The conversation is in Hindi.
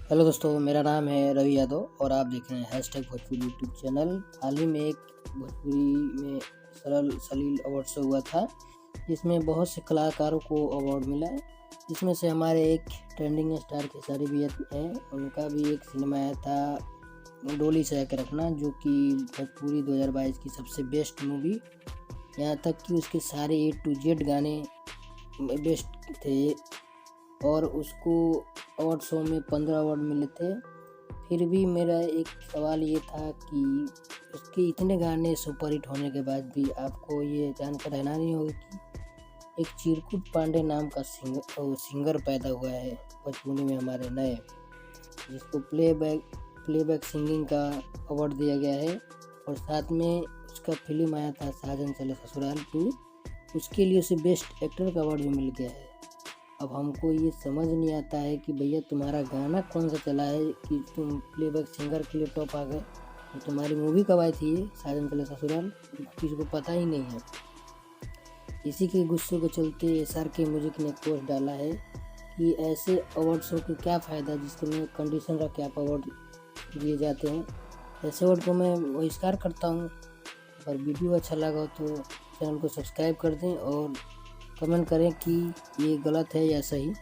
हेलो दोस्तों, मेरा नाम है रवि यादव और आप देख रहे हैं हैशटैग भोजपुरी यूट्यूब चैनल। हाल ही में एक भोजपुरी में सरल सलील अवार्ड शो हुआ था, जिसमें बहुत से कलाकारों को अवार्ड मिला है। जिसमें से हमारे एक ट्रेंडिंग स्टार खेसारी भी हैं, उनका भी एक सिनेमा आया था डोली सजा के रखना, जो कि भोजपुरी 2022 की सबसे बेस्ट मूवी। यहाँ तक कि उसके सारे A to Z गाने बेस्ट थे और उसको अवार्ड शो में 15 अवार्ड मिले थे। फिर भी मेरा एक सवाल ये था कि उसके इतने गाने सुपरहिट होने के बाद भी आपको ये जानकर हैरानी नहीं होगी कि एक चिरकुट पांडे नाम का सिंगर पैदा हुआ है भोजपुरी में हमारे नए, जिसको प्लेबैक सिंगिंग का अवार्ड दिया गया है। और साथ में उसका फिल्म आया था साजन चले ससुराल 2, उसके लिए उसे बेस्ट एक्टर का अवार्ड भी मिल गया है। अब हमको ये समझ नहीं आता है कि भैया तुम्हारा गाना कौन सा चला है कि तुम प्लेबैक सिंगर के लिए टॉप आ गए। तो तुम्हारी मूवी कब आई थी ये साजन चले ससुराल, किसी को पता ही नहीं है। इसी के गुस्से को चलते SRK म्यूजिक ने पोस्ट डाला है कि ऐसे अवार्ड शो का क्या फ़ायदा जिसमें कंडीशन रख के आप अवार्ड दिए जाते हैं। ऐसे अवार्ड को मैं बहिष्कार करता हूँ। अगर वीडियो अच्छा लगा हो तो चैनल को सब्सक्राइब कर दें और कमेंट करें कि ये गलत है या सही।